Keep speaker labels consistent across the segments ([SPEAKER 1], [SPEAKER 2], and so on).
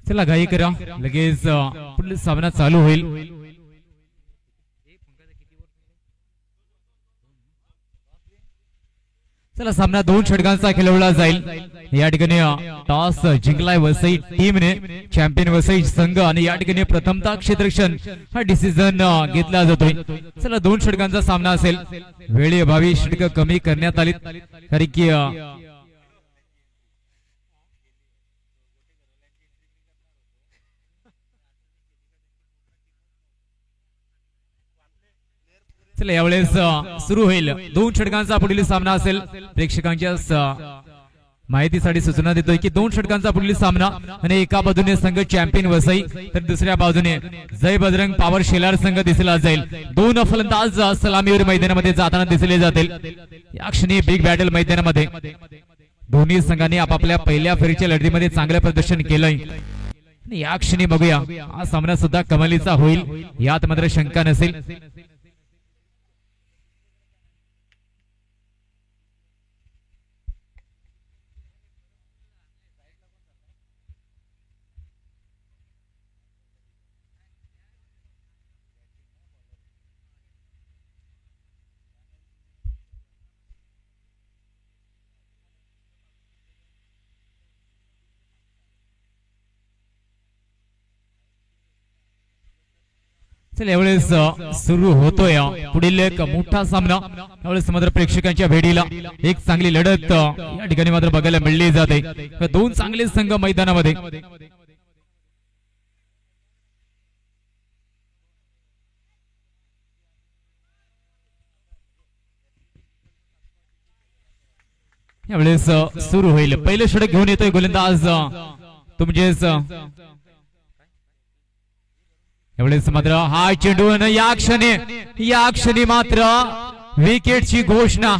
[SPEAKER 1] चला घाई करा लगेच पुढील सामना चालू होईल. चला सामना 2 षटकांचा खेळवला जाईल. या ठिकाणी टॉस जिंकलाय वसई टीमने चॅम्पियन वसई संघ आणि या ठिकाणी प्रथमतः क्षेत्ररक्षण हा डिसिजन घेतला जातोय. चला 2 षटकांचा सामना असेल. वेळेअभावी षटक कमी करण्यात आली कारण की चला यावेळेस सुरू होईल. 2 षटकांचा पुढील सामना असेल. प्रेक्षकांच्या माहितीसाठी सूचना देतोय की 2 षटकांचा पुढील सामना आणि एका बाजूने संघ चॅम्पियन वसई तर दुसऱ्या बाजूने जय बजरंग पॉवर शेलार संघ दिसला जाईल. 2 फलंदाज सलामीवर मैदानामध्ये जाताना दिसले जातील. या क्षणी बिग बॅटल मैदानामध्ये दोन्ही संघांनी आपापल्या पहिल्या फेरीच्या लढतीमध्ये चांगले प्रदर्शन केलंय. या क्षणी बघूया हा सामना सुद्धा कमालीचा होईल यात मात्र शंका नसेल. चला यावेळेस सुरू होतोय पुढील एक मोठा सामना. यावेळेस मात्र प्रेक्षकांच्या भेटीला एक चांगली लढत या ठिकाणी मात्र बघायला मिळली जाते. 2 चांगले संघ मैदानामध्ये. यावेळेस सुरू होईल. पहिलं षटक घेऊन येतोय गोलंदाज तुमचेच यावेळेस मात्र हा चेंडू या क्षणी मात्र विकेटची घोषणा.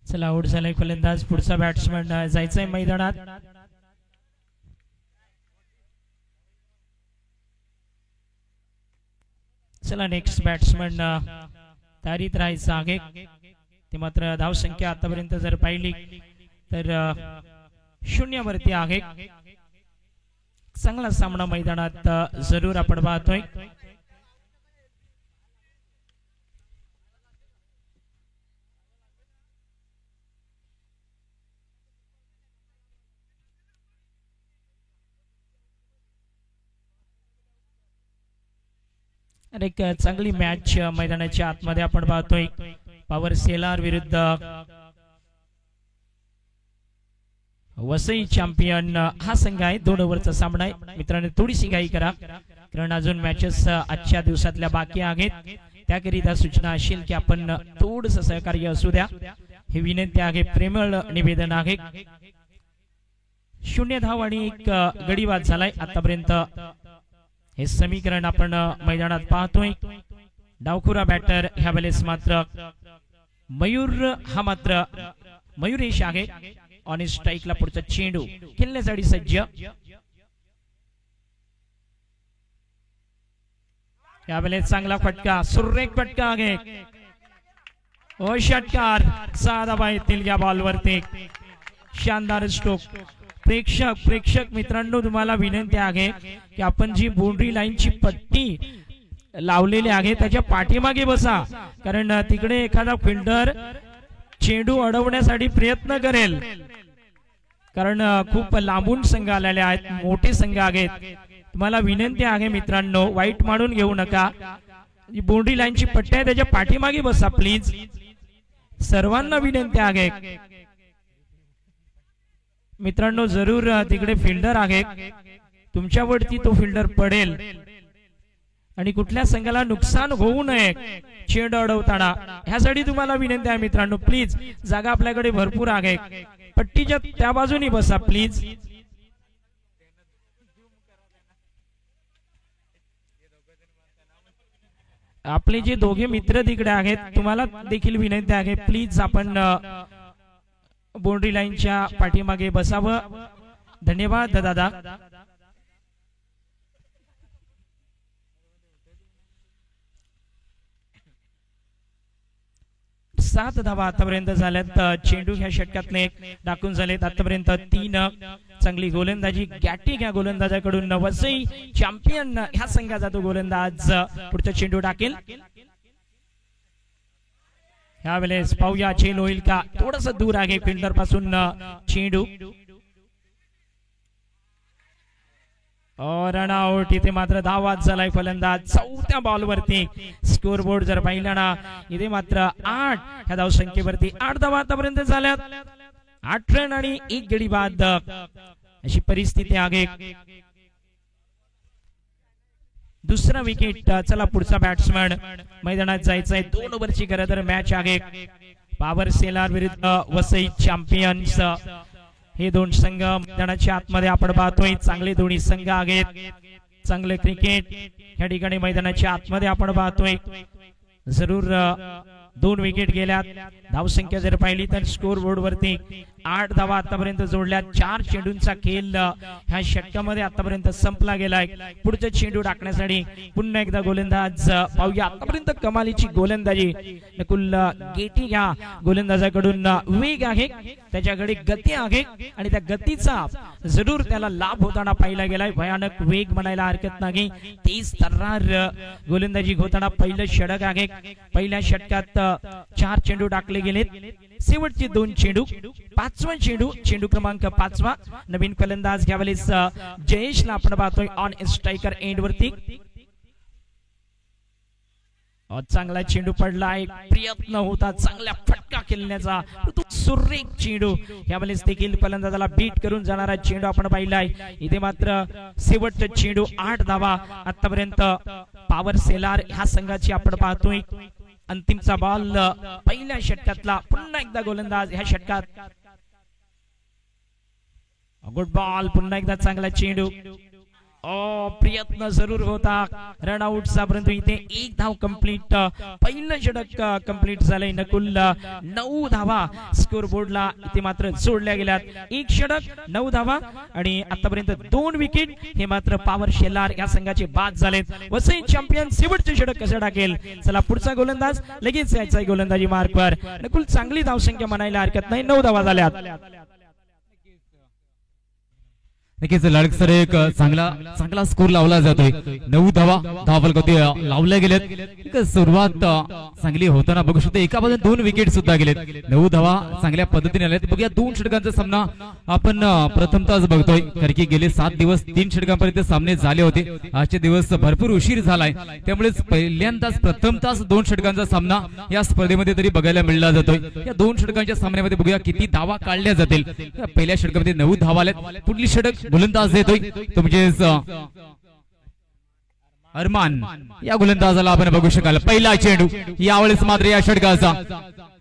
[SPEAKER 2] चला आउट झालाय फलंदाज. पुढचा बॅट्समन जायचंय मैदानात. चला नेक्स्ट बॅट्समन तयारीत राहायचं आहे. ते मात्र धाव संख्या आतापर्यंत जर पाहिली तर 0 वरती आहे. चांगला सामना मैदानात जरूर आपण पाहतोय. आणि एक चांगली मॅच मैदानाच्या आतमध्ये आपण पाहतोय. पॉवर सेलार विरुद्ध वसई चॅम्पियन हा संघ आहे. 2 ओव्हरचा सामना आहे मित्रांनो. थोडीशी घाई करा कारण अजून मॅचेस आजच्या दिवसातल्या बाकी आहेत. त्याकरिता सूचना असेल की आपण थोडंसं सहकार्य असू द्या ही विनंती आहे, प्रेमळ निवेदन आहे. 0 धाव आणि 1 गडी बाद झालाय आतापर्यंत. हे समीकरण आपण मैदानात पाहतोय. डावखुरा बॅटर ह्या वेळेस मात्र मयूर हा मात्र मयुरेश आहे. ऑन स्ट्राईकला पुढचा चेंडू खेळण्यासाठी सज्ज. यावेळेस चांगला फटका, सुरेख फटका आहे. ओ षटकार साधा येतील या बॉलवरती. शानदार स्ट्रोक. प्रेक्षक मित्रांनो, तुम्हाला विनंती आहे की आपण जी बाउंड्री लाईनची पट्टी लावलेली आहे त्याच्या पाठीमागे बसा, कारण तिकडे एखादा फिल्डर चेंडू अडवण्यासाठी प्रयत्न करेल. कारण खूप लांबून संघ आलेले आहेत, मोठे संघ आहेत. तुम्हाला विनंती आहे मित्रांनो, वाईट मानून घेऊ नका. बाउंड्री लाईनची पट्टी आहे त्याच्या पाठीमागे बसा प्लीज. सर्वांना विनंती आहे मित्रांनो. जरूर तिकडे फिल्डर आहे, तुमच्यावरती तो फिल्डर पडेल आणि कुठल्या संघाला नुकसान होऊ नये चेंडू अडवताना, ह्यासाठी तुम्हाला विनंती आहे मित्रांनो. प्लीज जागा आपल्याकडे भरपूर आहे, पट्टीच्या त्या बाजूनी बसा प्लीज. आपले जे दोघे मित्र तिकडे आहेत तुम्हाला देखील विनंती आहे प्लीज आपण बाउंड्री लाईनच्या पाठीमागे बसावं. धन्यवाद दादा. 7 धावा आतापर्यंत झाल्यात. चेंडू ह्या षटकातले टाकून झालेत आतापर्यंत 3. चांगली गोलंदाजी गॅटिक ह्या गोलंदाजाकडून. वसई चॅम्पियन ह्या संघाचा तो गोलंदाज पुढचा चेंडू टाकेल. ह्या वेळेस पाहूया झेल होईल का. थोडस दूर आहे फिल्डर पासून चेंडू. रनआउट. इथे मात्र धावात झालाय फलंदाज 4थ्या बॉलवरती. स्कोर बोर्ड जर पाहिला ना, इथे मात्र 8 ह्या धावसंख्येवरती 8 धावा आतापर्यंत झाल्यात. 8 रन आणि 1 गडी बाद अशी परिस्थिती आहे. दुसरा विकेट. चला पुढचा बॅट्समन मैदानात जायचंय. 2 ओव्हरची खरं तर मॅच आहे. पॉवर सेलार विरुद्ध वसई चॅम्पियन्स. हे 2 संघ मैदानाच्या आतमध्ये आपण पाहतोय. चांगले दोन्ही संघ आहेत, चांगले क्रिकेट या ठिकाणी मैदानाच्या आतमध्ये आपण पाहतोय. जरूर 2 विकेट गेल्यात. धावसंख्या जर पाहिली तर स्कोर बोर्ड वरती 8 धावा आतापर्यंत जोडल्या. 4 चेंडूंचा खेळ ह्या षटकामध्ये आतापर्यंत संपला गेलाय. पुढचा चेंडू टाकण्यासाठी पुन्हा एकदा गोलंदाज पाहूया. आतापर्यंत कमालीची गोलंदाजी नकुल गेटी ह्या गोलंदाजाकडून. वेग आहे त्याच्याकडे, गती आहे आणि त्या गतीचा जरूर त्याला लाभ होताना पाहिला गेलाय. भयानक वेग म्हणायला हरकत नाही. 30 तर्रार गोलंदाजी होताना पहिलं षटक आहे. पहिल्या षटकात 4 चेंडू टाकले गेलेत. शेवटचे 2 चेंडू. 5वा चेंडू, चेंडू क्रमांक 5. नवीन फलंदाज घ्यावेळेस जयेशला आपण पाहतोय ऑन स्ट्रायकर एंड वरती. चांगला चेंडू पडलाय. प्रयत्न होता चांगला फटका खेळण्याचा. सुरेख चेंडू. यावेळेस देखील फलंदाजाला बीट करून जाणारा चेंडू आपण पाहिलाय. इथे मात्र शेवटचा चेंडू. 8 धावा आतापर्यंत पॉवर सेलार ह्या संघाची आपण पाहतोय. अंतिमचा बॉल पहिल्या षटकातला. पुन्हा एकदा गोलंदाज ह्या षटकात. Good ball. पुन्हा एकदा चांगला चेंडू. प्रयत्न जरूर होता रनआउटचा, परंतु इथे 1 धाव कंप्लीट. पहिलं षटक कंप्लीट झालंय. नकुल 9 धावा स्कोर बोर्डला इथे मात्र जोडल्या गेल्यात. 1 षटक 9 धावा आणि आतापर्यंत 2 विकेट. हे मात्र पॉवर सेलार या संघाचे बाद झालेत. वसई चॅम्पियन शेवटचे षटक कसं टाकेल. चला पुढचा गोलंदाज लगेच यायचा गोलंदाजी मार्कवर. नकुल चांगली धावसंख्या म्हणायला हरकत नाही. 9 धावा झाल्यात.
[SPEAKER 1] नक्कीच लढसर एक चांगला स्कोर लावला जातोय. 9 धावा लावल्या गेलेत. सुरुवात चांगली होताना बघू शकतो. एका बाजूने 2 विकेट सुद्धा गेलेत. 9 धावा चांगल्या पद्धतीने आल्यात. बघूया 2 षटकांचा सामना आपण प्रथमतःच बघतोय, कारण की गेले 7 दिवस 3 षटकांपर्यंत सामने झाले होते. आजचे दिवस भरपूर उशीर झालाय, त्यामुळेच पहिल्यांदाच प्रथमतःच 2 षटकांचा सामना या स्पर्धेमध्ये तरी बघायला मिळला जातोय. या 2 षटकांच्या सामन्यामध्ये बघूया किती धावा काढल्या जातील. पहिल्या षटकामध्ये 9 धावा आल्यात. पुढली षटक गोलंदाज देतोय तो म्हणजेच अरमान. या गोलंदाजाला आपण बघू शकाल. पहिला चेंडू यावेळेस मात्र या षटकाचा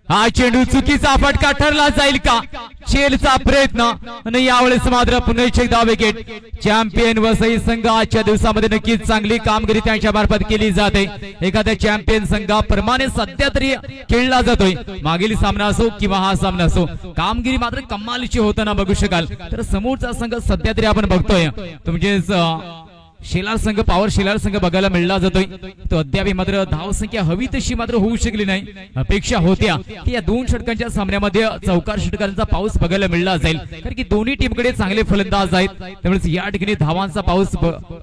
[SPEAKER 1] हा चेंडू चुकीचा फटका ठरला जाईल का? चेलचा प्रयत्न आणि यावेळेस मात्र पुन्हा एकदा विकेट. चॅम्पियन वसई संघ आजच्या दिवसामध्ये नक्कीच चांगली कामगिरी त्यांच्या मार्फत केली जाते. एखाद्या चॅम्पियन संघाप्रमाणे सध्या तरी खेळला जातोय. मागील सामना असो किंवा हा सामना असो, कामगिरी मात्र कमालीची होताना बघू शकाल. तर समोरचा संघ सध्या तरी आपण बघतोय तो म्हणजेच शेलार संघ, पॉवर शेलार संघ बघायला मिळला जातोय. तो अद्याप मात्र धावसंख्या हवी तशी मात्र होऊ शकली नाही. अपेक्षा होत्या की या 2 षटकांच्या सामन्यामध्ये चौकार षटकांचा पाऊस बघायला मिळला जाईल, कारण की दोन्ही टीमकडे चांगले फलंदाज आहेत. त्यामुळे या ठिकाणी धावांचा पाऊस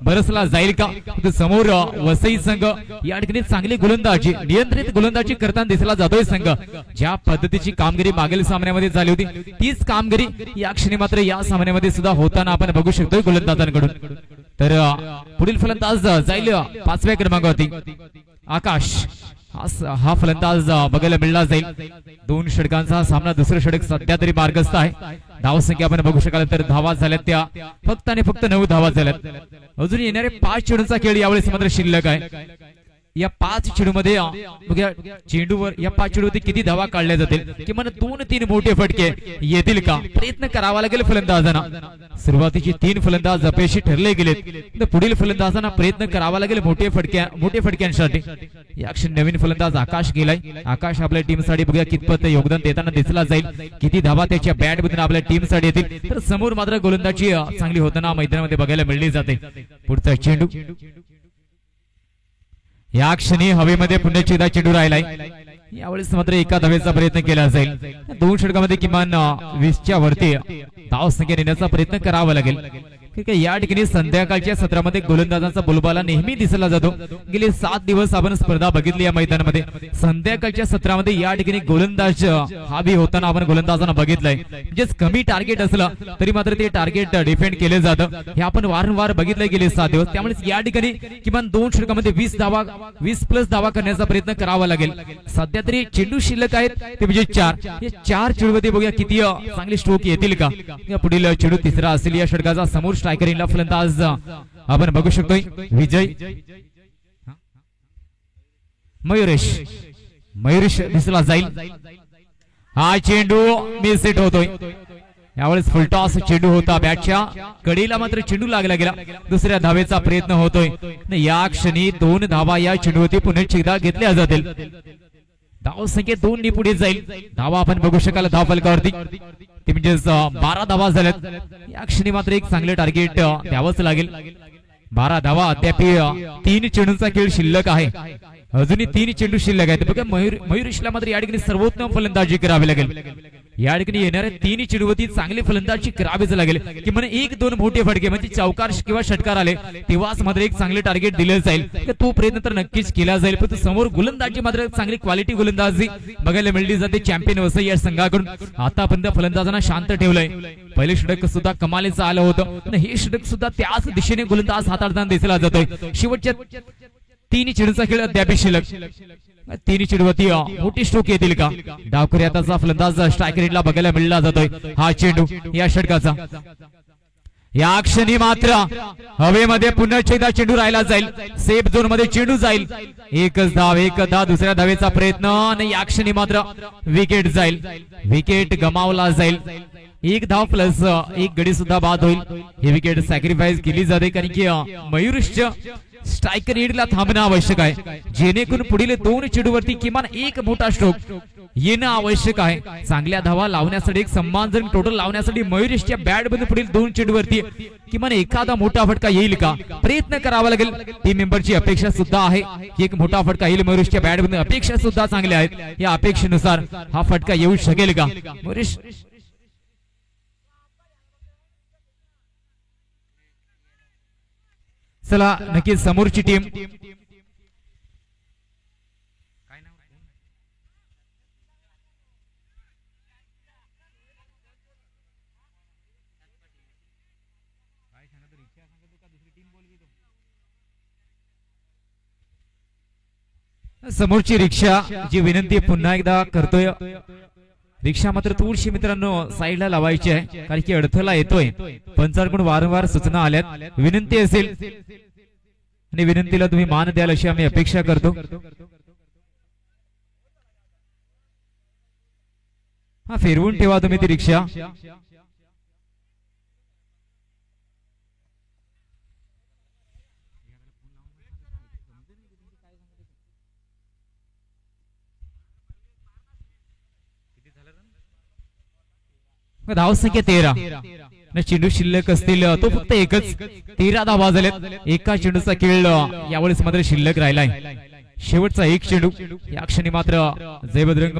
[SPEAKER 1] बरसला जाईल का? समोर वसई संघ या ठिकाणी चांगली गोलंदाजी, नियंत्रित गोलंदाजी करताना दिसला जातोय. संघ ज्या पद्धतीची कामगिरी मागील सामन्यामध्ये झाली होती, तीच कामगिरी या क्षणी मात्र या सामन्यामध्ये सुद्धा होताना आपण बघू शकतोय गोलंदाजांकडून. तर पुढील फलंदाज जाईल 5व्या क्रमांकावरती आकाश. हा फलंदाज बघायला मिळला जाईल. 2 षटकांचा सामना, दुसरं षटक सध्या तरी मार्गस्थ आहे. धावसंख्या आपण बघू शकाल तर धावा झाल्यात त्या फक्त आणि फक्त 9 धावा झाल्यात. अजून येणारे 5 चेंडूंचा खेळ यावेळेस मात्र शिल्लक आहे. या 5 चेंडूमध्ये चेंडूवर या 5 चेंडूवरती किती धावा काढल्या जातील? किमान 2-3 मोठे फटके येतील का? प्रयत्न करावा लागेल फलंदाजांना. सुरुवातीचे 3 फलंदाज अपयशी ठरले गेलेत. पुढील फलंदाजांना प्रयत्न करावा लागेल मोठे फटक्यांसाठी. या क्षणी नवीन फलंदाज आकाश गेलाय. आकाश आपल्या टीमसाठी बघूया कितपत योगदान देताना दिसला जाईल. किती धावा त्याच्या बॅट मधून आपल्या टीमसाठी येतील. तर समोर मात्र गोलंदाजी चांगली होताना मैदानामध्ये बघायला मिळली जाते. पुढचा चेंडू या क्षणी हवेमध्ये पुन्हा एकदा चेंडू राहिलाय. यावेळेस मात्र एका धावेचा प्रयत्न केला जाईल. 2 षटकामध्ये किमान 20च्या वरती धावसंख्या नेण्याचा प्रयत्न करावा लागेल. या ठिकाणी संध्याकाळच्या सत्रामध्ये गोलंदाजांचा बोलबाला नेहमी दिसला जातो. गेले 7 दिवस आपण स्पर्धा बघितली या मैदानामध्ये. संध्याकाळच्या सत्रामध्ये या ठिकाणी गोलंदाज हावी होताना आपण गोलंदाजांना बघितलंय. म्हणजेच कमी टार्गेट असलं तरी मात्र ते टार्गेट डिफेंड केले जातं. हे आपण वारंवार बघितलंय गेले 7 दिवस. त्यामुळे या ठिकाणी किमान 2 षटकामध्ये 20 प्लस धावा करण्याचा प्रयत्न करावा लागेल. सध्या तरी चेंडू शिल्लक आहेत ते म्हणजे 4. हे 4 चेंडूमध्ये बघूया किती चांगले स्ट्रोक येतील का? पुढील चेंडू तिसरा असेल या षटकाचा. समोर स्ट्रायकरला फलंदाज आपण बघू शकतोय विजय मयुरेश दिसला जाईल. हा चेंडू मिस हिट होतोय. यावेळेस फुलटॉस चेंडू होता. बॅटच्या कडीला मात्र चेंडू लागला गेला. दुसऱ्या धावेचा प्रयत्न होतोय. या क्षणी 2 धावा या चेंडूवरती पुन्हा एकदा घेतल्या जातील. धाव संख्या 2 पुढे जाईल. धावा आपण बघू शकाल धाव फलकावरती ते म्हणजेच 12 धावा झाल्यात. या क्षणी मात्र एक चांगले टार्गेट द्यावंच लागेल. 12 धावा. अद्याप 3 चेंडूंचा खेळ शिल्लक आहे. अजूनही 3 चेंडू शिल्लक आहेत. बघा मयुरेशला मात्र या ठिकाणी सर्वोत्तम फलंदाजी करावी लागेल. या ठिकाणी येणाऱ्या 3 चेंडूवरती चांगली फलंदाजी करावीच लागेल. की म्हणजे 1-2 मोठे फटके म्हणजे चौकार किंवा षटकार आले तेव्हाच मात्र एक चांगले टार्गेट दिले जाईल. तो प्रयत्न तर नक्कीच केला जाईल. पण समोर गोलंदाजी मात्र चांगली क्वालिटी गोलंदाजी बघायला मिळली जाते चॅम्पियन वसई या संघाकडून. आतापर्यंत फलंदाजांना शांत ठेवलंय. पहिले षटक सुद्धा कमालीचं आलं होतं. हे षटक सुद्धा त्याच दिशेने गोलंदाज हाताळताना दिसला जातोय. शेवटच्या 3 चेंडूचा खेळ अद्याप शिल्लक. 3 चेंडूवरती मोठी स्ट्रोक येतील का? डावखुरी हाताचा फलंदाज स्ट्रायकरला बघायला मिळला जातोय. हा चेंडू या षटकाचा. या क्षणी मात्र हवेमध्ये पुन्हा एकदा चेंडू राहिला जाईल. सेफ झोन मध्ये चेंडू जाईल. एकच धाव. दुसऱ्या धावेचा प्रयत्न आणि या क्षणी मात्र विकेट जाईल. विकेट गमावला जाईल. 1 धाव प्लस 1 गडी सुद्धा बाद होईल. ही विकेट सॅक्रिफाईस केली जाते कारण की मयुरेशच्या स्ट्रायकर एडला थांबणं आवश्यक आहे. जेणेकरून पुढील 2 चेंडूवरती किमान 1 मोठा स्ट्रोक येणं आवश्यक आहे. चांगल्या धावा लावण्यासाठी, एक सम्मानजनक टोटल लावण्यासाठी मयुरेशच्या बॅट मध्ये पुढील 2 चेंडूवरती किमान एखादा मोठा फटका येईल का? प्रयत्न करावा लागेल. टीम मेंबरची अपेक्षा सुद्धा आहे की एक मोठा फटका येईल मयुरेशच्या बॅट मध्ये. अपेक्षा सुद्धा चांगल्या आहेत. या अपेक्षेनुसार हा फटका येऊ शकेल का? मयुरेश चला नक्कीच समोरची टीम समोरची रिक्षा जी विनंती पुन्हा एकदा करतोय, रिक्षा मात्र थोडीशी मित्रांनो साईडला लावायची आहे कारण की अडथळा येतोय. पंचांकडून वारंवार सूचना आल्यात, विनंती असेल आणि विनंतीला तुम्ही मान द्याल अशी आम्ही अपेक्षा करतो. हा फिरवून ठेवा तुम्ही ती रिक्षा. धावसंख्या 13, चेंडू शिल्लक असतील तो फक्त एकच. 13 धावा झाल्यात, एका चेंडूचा खेळ यावेळेस मात्र शिल्लक राहिलाय. शेवटचा एक चेंडू. या क्षणी मात्र जयबजरंग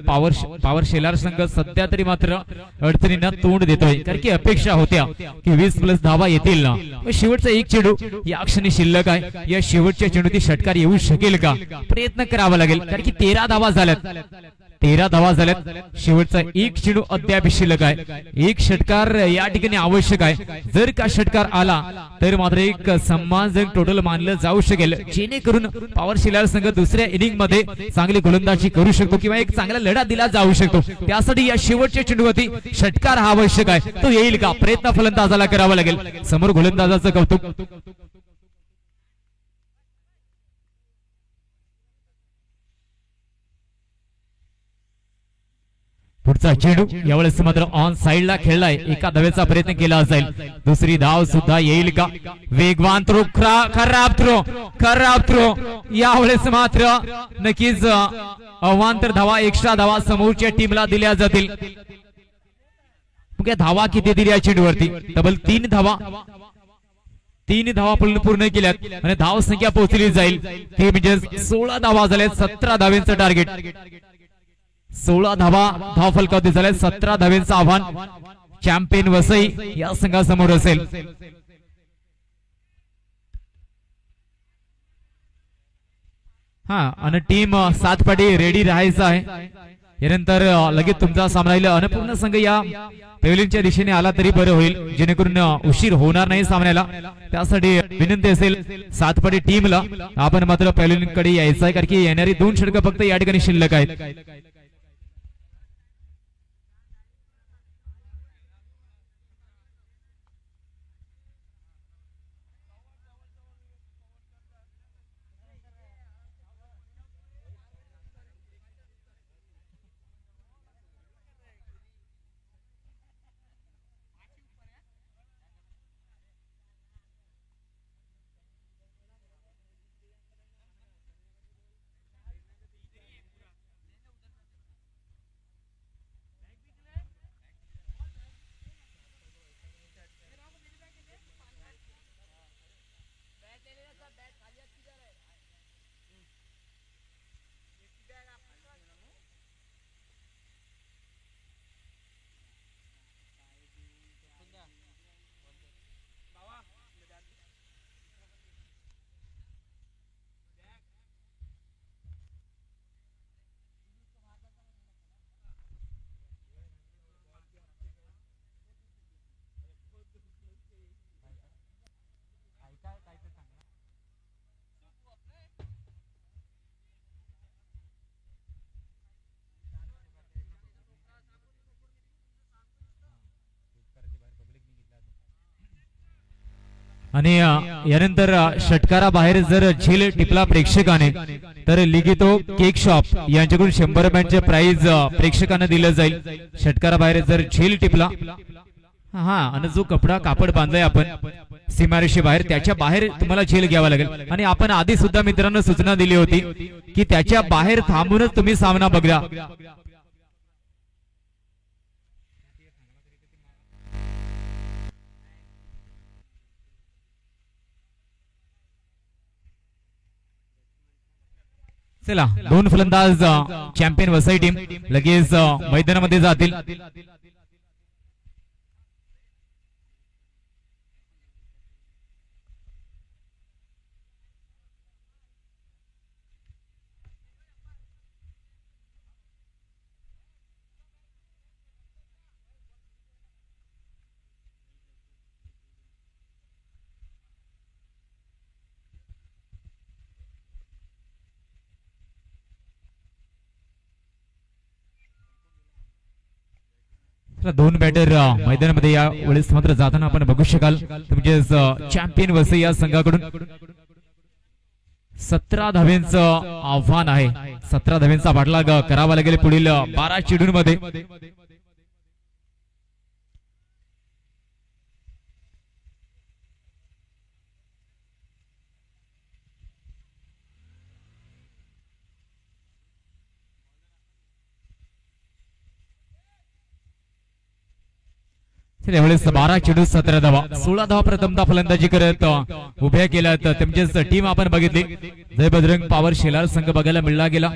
[SPEAKER 1] पॉवर शेलार संघ सध्या तरी मात्र अडचणींना तोंड देतोय कारण की अपेक्षा होत्या की 20+ धावा येतील ना. शेवटचा एक चेंडू या क्षणी शिल्लक आहे. या शेवटच्या चेंडूची षटकार येऊ शकेल का, प्रयत्न करावा लागेल कारण की 13 धावा झाल्यात. 13 धावा झाल्यात, शेवटचा एक चेंडू अद्याप शिल्लक आहे. एक षटकार या ठिकाणी आवश्यक आहे. जर का षटकार आला तर मात्र एक सम्मानजनक टोटल मानलं जाऊ शकेल, जेणेकरून पॉवर शिलार संघ दुसऱ्या इनिंग मध्ये चांगली गोलंदाजी करू शकतो किंवा एक चांगला लढा दिला जाऊ शकतो. त्यासाठी या शेवटच्या चेंडूवरती षटकार हा आवश्यक आहे. तो येईल का, प्रयत्न फलंदाजाला करावा लागेल. समोर गोलंदाजाचं कौतुक. पुढचा चेंडू यावेळेस मात्र ऑन साइडला खेळलाय. एका धावेचा प्रयत्न केला जाईल, दुसरी धाव सुद्धा येईल का. वेगवान थ्रो, खराब थ्रो. यावेळेस मात्र नक्कीच अवांतर धावा, एक्स्ट्रा धावा समोरच्या टीमला दिल्या जातील. धावा किती दिल्या या चेंडूवरती? तब्बल 3 धावा. 3 धावा पूर्ण केल्यात आणि धाव संख्या पोहोचली जाईल ते म्हणजे 16 धावा झाल्यात. 17 धावेंचं टार्गेट. 16 धावा धाव फलकावरती झाल्या. 17 धावेंचं आव्हान चॅम्पियन वसई या संघासमोर असेल. हा आणि टीम 7 पाठी रेडी राहायचं आहे. यानंतर लगेच तुमचा सामना येईल. अन्नपूर्ण संघ या पेव्हलियनच्या दिशेने आला तरी बरं होईल, जेणेकरून उशीर होणार नाही सामन्याला. त्यासाठी विनंती असेल 7 पाठी टीमला, आपण मात्र पेव्हलियन कडे यायचं आहे कारण की येणारी 2 षटकं फक्त या ठिकाणी शिल्लक आहेत. आणि यानंतर षटकाराबाहेर जर झेल टिपला प्रेक्षकाने तर लिगितो केक शॉप यांच्याकडून 100 रुपयांचे प्राइज प्रेक्षकांना दिलं जाईल. षटकाराबाहेर जर झेल टिपला, हा आणि जो कापड बांधलाय आपण सीमारेषे बाहेर, त्याच्या बाहेर तुम्हाला झेल घ्यावा लागेल. आणि आपण आधी सुद्धा मित्रांनो सूचना दिली होती की त्याच्या बाहेर थांबूनच तुम्ही सामना बघा. चला 2 फलंदाज चॅम्पियन वसई टीम लगेच मैदानामध्ये जातील. दोन बॅटर मैदानामध्ये या वेळेस मात्र जाताना आपण बघू शकाल म्हणजेच चॅम्पियन वसई या संघाकडून 17 धाव्यांचं आव्हान आहे. 17 धाव्यांचा पाठलाग करावा लागेल पुढील 12 चेंडूंमध्ये. यावेळेस 12 चेंडू 17 धावा, 16 धावा प्रथमता फलंदाजी करत उभ्या केल्यात. त्यांचीच टीम आपण बघितली. जय बजरंग पॉवर शेलार संघ बघायला मिळला गेला.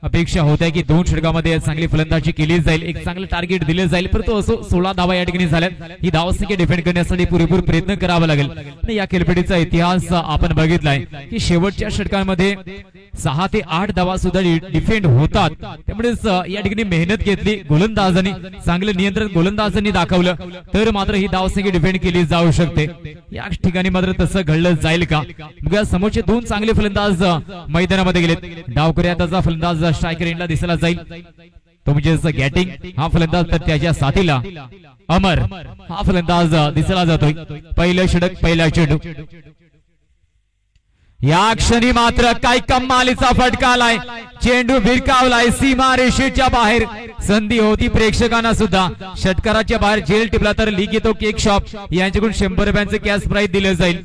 [SPEAKER 1] अपेक्षा होत्या की 2 षटकामध्ये चांगली फलंदाजी केली जाईल, एक चांगलं टार्गेट दिले जाईल, परंतु असो 16 धावा या ठिकाणी झाल्यात. ही धावसंख्या डिफेंड करण्यासाठी पुरेपूर प्रयत्न करावा लागेल. या खेळपट्टीचा इतिहास आपण बघितलाय की शेवटच्या षटकांमध्ये 6 ते 8 धावा सुद्धा डिफेंड होतात. त्यामुळेच या ठिकाणी मेहनत घेतली गोलंदाजांनी, चांगलं नियंत्रण गोलंदाजांनी दाखवलं तर मात्र ही धावसंख्या डिफेंड केली जाऊ शकते. या ठिकाणी मात्र तसं घडलं जाईल का? बघा समोरचे 2 चांगले फलंदाज मैदानामध्ये गेलेत. डावकऱ्याचा फलंदाज स्ट्रायकर एंडला दिसला जाईल तो म्हणजे गॅटिंग हा फलंदाज, तर त्याच्या साथीला अमर हा फलंदाज दिसला जातोय. पहिलं षटक पहिला चेंडू. या क्षणी मात्र काय कमालीचा फटका आलाय. चेंडू भिरकावलाय सीमा रेषेच्या बाहेर. संधी होती प्रेक्षकांना सुद्धा. षटकाराच्या बाहेर जेल टिपला तर लीग येतो केक शॉप यांच्याकडून 100 रुपयांचे कॅश प्राइज दिले जाईल.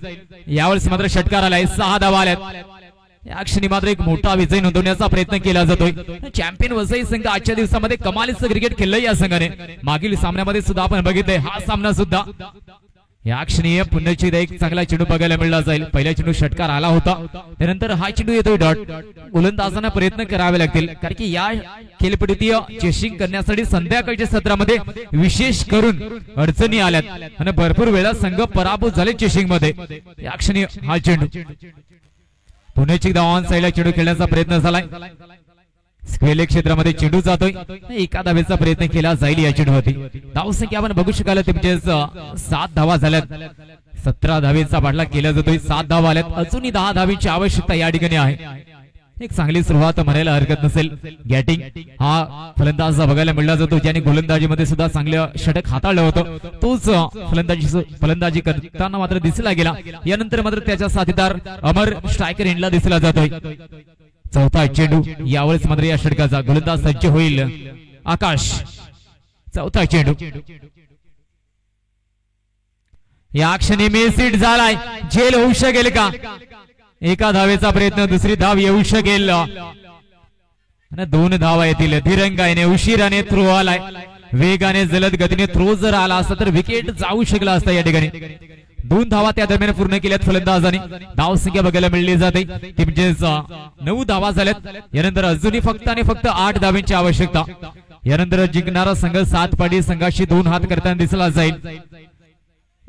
[SPEAKER 1] यावेळेस मात्र षटकार आलाय. 6 धावा आल्यात. या क्षणी मात्र एक मोठा विजय नोंदवण्याचा प्रयत्न केला जातोय. चॅम्पियन वसई संघ आजच्या दिवसामध्ये कमालीचं क्रिकेट खेळलंय या संघाने. मागील सामन्यामध्ये सुद्धा आपण बघितलंय हा सामना सुद्धा. या क्षणी पुन्हा एक चांगला चेंडू बघायला मिळला जाईल. पहिला चेंडू षटकार आला होता, त्यानंतर हा चेंडू येतोय डॉट. गोलंदाजांना प्रयत्न करावे लागतील कारण की या खेळपट्टीत चेसिंग करण्यासाठी संध्याकाळच्या सत्रामध्ये विशेष करून अडचणी आल्यात आणि भरपूर वेळा संघ पराभूत झाले चेसिंग मध्ये. या क्षणी हा चेंडू पुन्हा एकदा ऑन साइडला चेंडू खेळण्याचा प्रयत्न झालाय. स्क्वेअर क्षेत्रामध्ये चेंडू जातोय. एका धावेचा प्रयत्न केला जाईल या चेंडूवरती. धावसंख्या आपण बघू शकाल ते म्हणजे 7 धावा झाल्यात. 17 धावेचा पाठलाग केला जातोय. 7 धावा आल्यात. अजूनही 10 धावेची आवश्यकता या ठिकाणी आहे. एक चांगली सुरुवात म्हणायला हरकत नसेल. गॅटिंग हा फलंदाज बघायला मिळला जातो ज्याने गोलंदाजीमध्ये सुद्धा चांगलं षटक हाताळलं होतं. तोच फलंदाजी करताना मात्र दिसला गेला. यानंतर मात्र त्याच्या साथीदार अमर स्ट्रायकर एंडला दिसला जातोय. चौथा चेंडू. यावेळेस मात्र या षटकाचा गोलंदाज सज्ज होईल. आकाश. चौथा चेंडू. या क्षणी मिसहिट झालाय. झेल होऊ शकेल का? एका धावेचा प्रयत्न, दुसरी धाव येऊ शकेल आणि 2 धावा येतील. धीरंगाने उशिराने थ्रो आलाय. वेगाने जलद गतीने थ्रो जर आला असता तर विकेट जाऊ शकला असता. या ठिकाणी 2 धावा त्या दरम्यान पूर्ण केल्यात फलंदाजांनी. धाव संख्या बघायला मिळली जाते ती म्हणजे 9 धावा झाल्यात. यानंतर अजूनही फक्त आणि फक्त 8 धावांची आवश्यकता. यानंतर जिंकणारा संघ 7 पाडी संघाशी 2 हात करताना दिसला जाईल.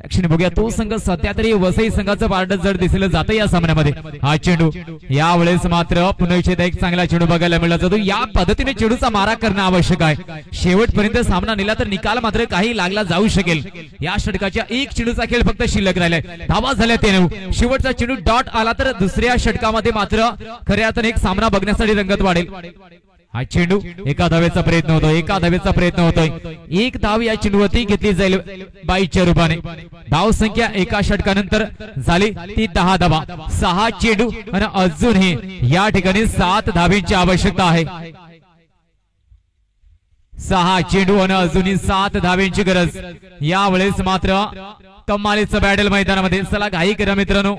[SPEAKER 1] ऍक्शन बघूया तो संघ सध्या तरी वसई संघाचं पारड जड दिसलं जातं या सामन्यामध्ये. हा चेंडू यावेळेस मात्र पुन्हा एक चांगला चेंडू बघायला मिळला जातो. या पद्धतीने चेंडूचा मारा करणं आवश्यक आहे. शेवटपर्यंत सामना नेला तर निकाल मात्र काही लागला जाऊ शकेल. या षटकाच्या 1 चेंडूचा खेळ फक्त शिल्लक राहिलाय. धावा झाल्या 9. शेवटचा चेंडू डॉट आला तर दुसऱ्या षटकामध्ये मात्र खऱ्या अर्थाने एक सामना बघण्यासाठी रंगत वाढेल. हा चेंडू एका धावेचा प्रयत्न होतोय. एका धावेचा प्रयत्न होतोय. 1 धाव या चेंडूवरती घेतली जाईल बाईच्या रूपाने. धाव संख्या एका षटकानंतर झाली ती 10 धावा. 6 चेंडू आणि अजूनही या ठिकाणी 7 धावेची आवश्यकता आहे. 6 चेंडू आणि अजूनही 7 धावेची गरज. यावेळेस मात्र कमालीचं बॅटल मैदानामध्ये. चला घाई करा मित्रांनो.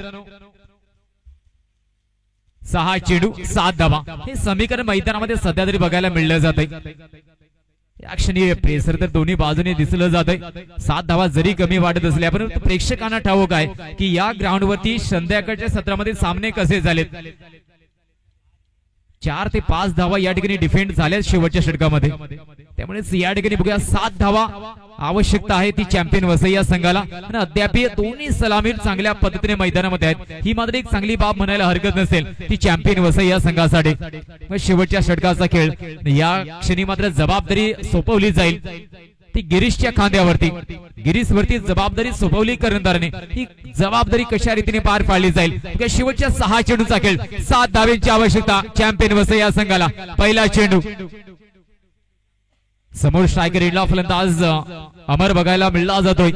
[SPEAKER 1] 6 चेंडू 7 धावा हे समीकरण मैदानामध्ये सध्या तरी बघायला मिळलं जातंय. या क्षणी प्रेशर तर दोन्ही बाजूने दिसलं जातंय. 7 धावा जरी कमी वाटत असल्या पण प्रेक्षकांना ठाऊक आहे की या ग्राउंडवरती संध्याकाळच्या सत्रामध्ये सामने कसे झालेत. 4 ते 5 धावा या ठिकाणी डिफेंड झाल्यात शेवटच्या षटकामध्ये. त्यामुळे या ठिकाणी बघूया 7 धावा आवश्यकता आहे ती चॅम्पियन वसई या संघाला. आणि अद्याप दोन्ही सलामीर चांगल्या पद्धतीने मैदानामध्ये आहेत. ही मात्र एक चांगली बाब म्हणायला हरकत नसेल ती चॅम्पियन वसई या संघासाठी. शेवटच्या षटकाचा खेळ या क्षणी मात्र जबाबदारी सोपवली जाईल ती गिरीशच्या खांद्यावरती. गिरीशवरती जबाबदारी सोपवली कर्णधाराने. ही जबाबदारी कशा रीतीने पार पाडली जाईल. शेवटच्या 6 चेंडूचा खेळ 7 धावेची आवश्यकता चॅम्पियन वसई या संघाला. पहिला चेंडू समोर स्ट्रायकर इडला फलंदाज अमर बघायला मिळला जातोय.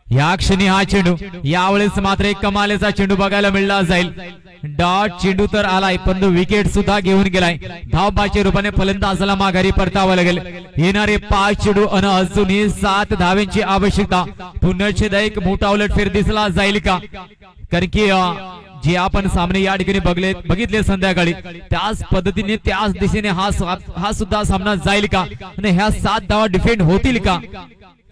[SPEAKER 1] या क्षणी हा चेंडू यावेळेस मात्र एक कमालीचा चेंडू बघायला मिळला जाईल. डॉट चेंडू तर आलाय पण विकेट सुद्धा घेऊन गेलाय. धावबाच्या रूपाने फलंदाजाला माघारी परतावं लागेल. येणारे 5 चेंडू आणि अजूनही 7 धावांची आवश्यकता. पुनश्च एक मोठा उलटफेर दिसला जाईल का? कारण की जे आपण सामने या ठिकाणी बघितले संध्याकाळी त्याच पद्धतीने त्याच दिशेने हा सुद्धा सामना जाईल का आणि ह्या 7 धावा डिफेंड होतील का?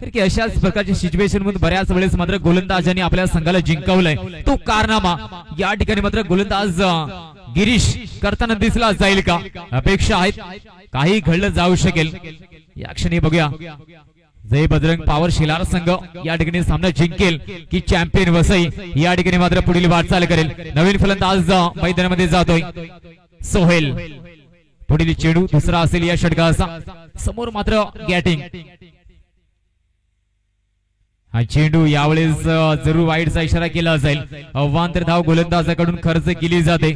[SPEAKER 1] तर की अशाच प्रकारच्या सिच्युएशन मध्ये बऱ्याच वेळेस मात्र गोलंदाजांनी आपल्या संघाला जिंकवलंय. तो कारनामा या ठिकाणी मात्र गोलंदाज गिरीश करताना दिसला जाईल का? अपेक्षा आहेत काही घडलं जाऊ शकेल. या क्षणी बघूया जय बजरंग पॉवर शिलार संघ या ठिकाणी सामना जिंकेल की चॅम्पियन वसई या ठिकाणी मात्र पुढील वाटचाल करेल. नवीन फलंदाज मैदानामध्ये जातोय सोहेल. पुढील चेंडू दुसरा असेल या षटकाचा. समोर मात्र गॅटिंग. हा चेंडू यावेळेस जरूर वाईडचा इशारा केला जाईल. अवांतर धाव गोलंदाजाकडून खर्च केली जाते.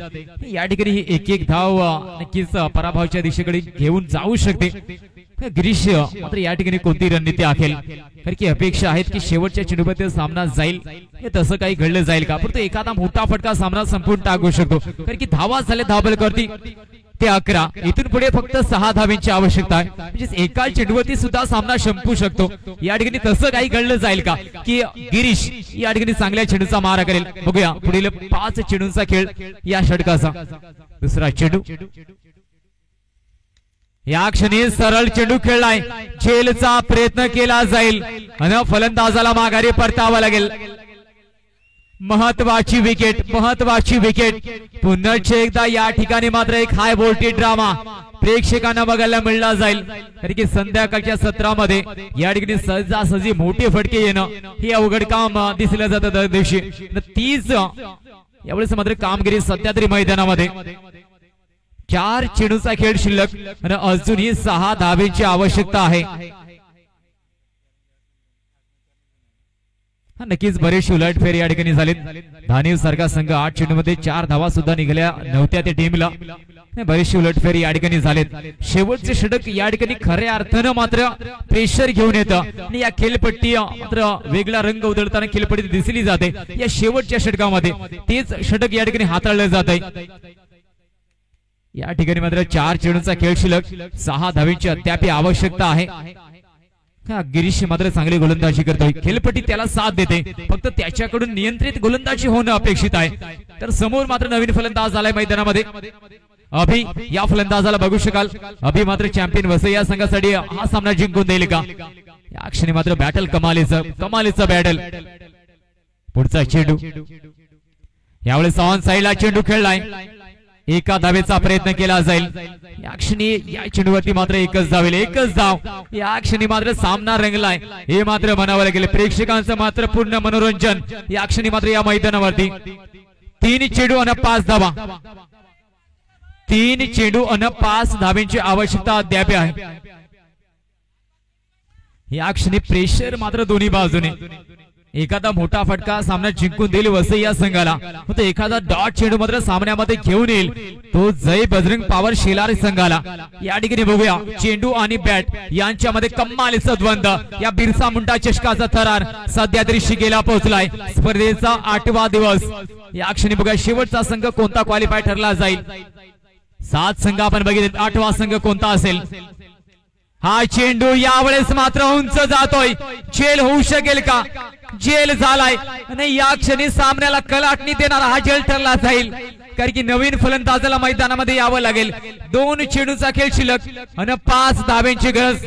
[SPEAKER 1] या ठिकाणी ही एक धाव नक्कीच पराभवाच्या दिशेकडे घेऊन जाऊ शकते. गिरीश मात्र या ठिकाणी कोणती रणनीती आखेल? कारण की अपेक्षा आहेत की शेवटच्या चेंडूमध्ये सामना जाईल. हे तसं काही घडलं जाईल का? परंतु एखादा मोठा फटका सामना संपून टाकू शकतो. कारण की धावा झाले धावबलकरती ते 11. इथून पुढे फक्त 6 धावांची आवश्यकता आहे. म्हणजे एका चेंडूवरती सुद्धा सामना संपू शकतो. या ठिकाणी तसं काही घडलं जाईल का की गिरीश या ठिकाणी चांगल्या चेंडूचा मारा करेल? बघूया पुढील 5 चेंडूंचा खेळ या षटकाचा. दुसरा चेंडू या क्षणी सरळ चेंडू खेळलाय. झेलचा प्रयत्न केला जाईल आणि फलंदाजाला माघारी परतावं लागेल. महत्वाची विकेट, महत्वाची विकेट. पुन्हा एकदा या ठिकाणी मात्र एक हाय व्होल्टेज ड्रामा प्रेक्षकांना बघायला मिळला जाईल. कारण की संध्याकाळच्या सत्रामध्ये या ठिकाणी सहजासहजी मोठे फटके येणं हे अवघड काम दिसलं जातं दर दिवशी. तीच यावेळेस मात्र कामगिरी सध्या तरी मैदानामध्ये. 4 चेंडूचा खेळ शिल्लक आणि अजूनही 6 धावेची आवश्यकता आहे. नक्कीच बरेचसे उलटफेर या ठिकाणी झाले. धानीव सारखा संघ 8 चेंडूमध्ये 4 धावा सुद्धा निघाल्या नव्हत्या त्या टीमला. बरेचसे उलटफेर या ठिकाणी झालेत. शेवटचे षटक या ठिकाणी खऱ्या अर्थानं मात्र प्रेशर घेऊन येतं आणि या खेळपट्टी मात्र वेगळा रंग उधळताना खेळपट्टी दिसली जाते. या शेवटच्या षटकामध्ये तेच षटक या ठिकाणी हाताळलं जात आहे. या ठिकाणी मात्र 4 चेंडूचा खेळ शिल्लक 6 धावेची अद्याप आवश्यकता आहे. गिरीश मात्र चांगली गोलंदाजी करतोय. खेळपट्टी त्याला साथ देते. फक्त त्याच्याकडून नियंत्रित गोलंदाजी होणं अपेक्षित आहे. तर समोर मात्र नवीन फलंदाज आलाय मैदानामध्ये अभि. या फलंदाजाला बघू शकाल. अभि मात्र चॅम्पियन वसई या संघासाठी हा सामना जिंकून देईल का? या क्षणी मात्र बॅटल कमालीचं बॅटल. पुढचा चेंडू यावेळेस ऑन साइडला चेंडू खेळलाय. एका धावेचा प्रयत्न केला जाईल. या क्षणी या चेंडूवरती मात्र एकच धाव. या क्षणी मात्र सामना रंगलाय हे मात्र म्हणावं लागेल. प्रेक्षकांचं मात्र पूर्ण मनोरंजन या क्षणी मात्र या मैदानावरती. 3 चेंडू आणि 5 धावा. 3 चेंडू आणि 5 धावांची आवश्यकता अद्याप आहे. या क्षणी प्रेशर मात्र दोन्ही बाजूने. एखादा मोठा फटका सामना जिंकून देईल वसई या संघाला. एखादा डॉट चेंडू मात्र सामन्यामध्ये घेऊन येईल तो जय बजरंग पॉवर शिलार संघाला. या ठिकाणी बघूया चेंडू आणि बॅट यांच्यामध्ये कमालीचं द्वंद्व. या बिरसा मुंडा चषकाचा थरार सध्या तरी शिगेला पोहोचलाय. स्पर्धेचा 8वा दिवस. या क्षणी बघूया शेवटचा संघ कोणता क्वालिफाय ठरला जाईल. 7 संघ आपण बघितले. 8वा संघ कोणता असेल? हा चेंडू यावेळेस मात्र उंच जातोय. झेल होऊ शकेल का? झेल झालाय आणि या क्षणी सामन्याला कलाटणी देणारा हा झेल ठरला जाईल. कारण की नवीन फलंदाजाला मैदानामध्ये यावं लागेल. 2 चेंडूचा खेळ शिल्लक आणि 5 धाव्यांची गरज.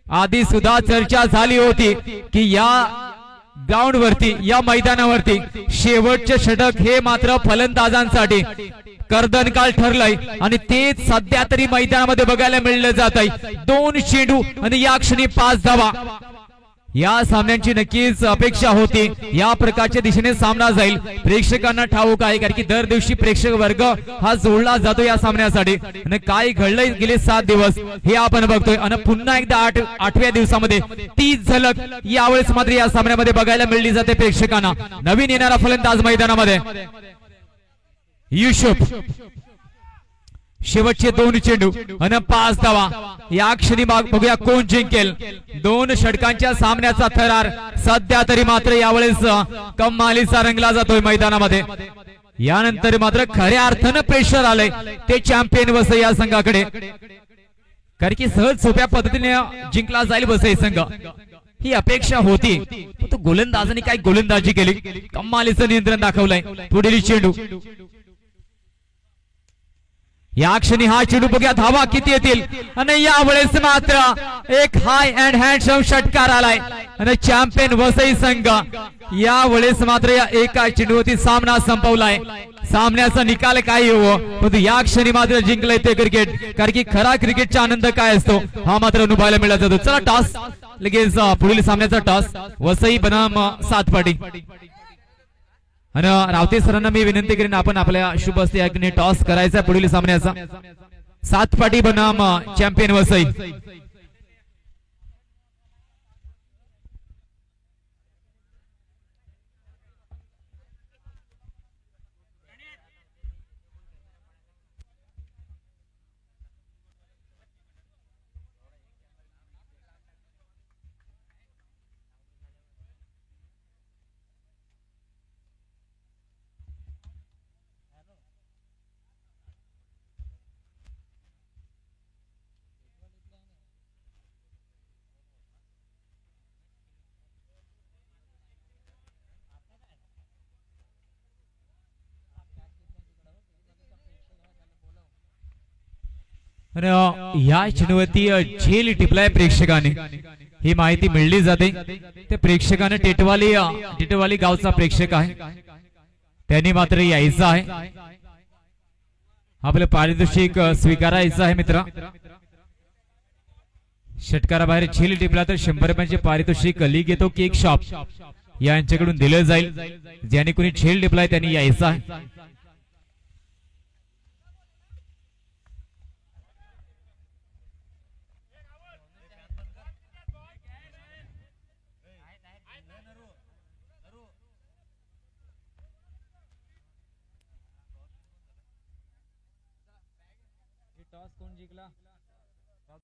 [SPEAKER 1] आधी सुद्धा चर्चा झाली होती की या ग्राउंड वरती या मैदानावरती शेवटचे षटक हे मात्र फलंदाजांसाठी कर्दनकाळ ठरलंय आणि तेच सध्या तरी मैदानामध्ये बघायला मिळलं जात आहे. 2 चेंडू आणि या क्षणी 5 धावा. या सामन्यांची नक्कीच अपेक्षा होती या प्रकारच्या दिशेने सामना जाईल. प्रेक्षकांना ठाऊक आहे कारण की दर दिवशी प्रेक्षक वर्ग हा जोडला जातो या सामन्यासाठी. आणि काय घडलंय गेले 7 दिवस हे आपण बघतोय आणि पुन्हा एकदा 8व्या दिवसामध्ये 30 झलक यावेळेस मात्र या सामन्यामध्ये बघायला मिळली जाते प्रेक्षकांना. नवीन येणारा फलंदाज मैदानामध्ये. युसुफ शेवटचे 2 चेंडू आणि 5 धावा. या क्षणी बघूया कोण जिंकेल. 2 षटकांच्या सामन्याचा थरार सध्या तरी मात्र यावेळेस कमालीचा रंगला जातोय मैदानामध्ये. यानंतर मात्र खऱ्या अर्थानं प्रेशर आलंय ते चॅम्पियन वसई या संघाकडे, कारण की सहज सोप्या पद्धतीने जिंकला जाईल वसई संघ ही अपेक्षा होती. तो गोलंदाजाने काय गोलंदाजी केली, कमालीचं नियंत्रण दाखवलंय. पुढील चेंडू या क्षणी हा चेंडू बघूया धावा किती येतील. आणि यावेळेस मात्र एक हाय अँड हँडसम षटकार आलाय आणि चॅम्पियन वसई संघ यावेळेस मात्र या एका चेंडूवरती सामना संपवलाय. सामन्याचा निकाल काय हो, परंतु या क्षणी मात्र जिंकलंय ते क्रिकेट, कारण की खरा क्रिकेटचा आनंद काय असतो हा मात्र अनुभवायला मिळत जातो. चला टॉस लगेच पुढील सामन्याचा टॉस वसई बनाम सातपाटी. आणि रावते सरांना मी विनंती करीन आपण आपल्या शुभ हस्ते या टॉस करायचा पुढील सामन्याचा. सातपाटी बनाम चॅम्पियन वसई. या चेंडूवरती झेल टिपलाय प्रेक्षकाने, ही माहिती मिळली जाते. ते प्रेक्षकाने टिटवाली गावचा प्रेक्षक आहे, त्यांनी मात्र यायचं आहे, आपलं पारितोषिक स्वीकारायचं आहे. मित्र षटकाराबाहेर झेल टिपला तर 100 रुपयांचे पारितोषिक लीग येतो केक शॉप यांच्याकडून दिलं जाईल. ज्याने कोणी झेल टिपलाय त्यांनी यायचं आहे. टॉस कोण जिंकला?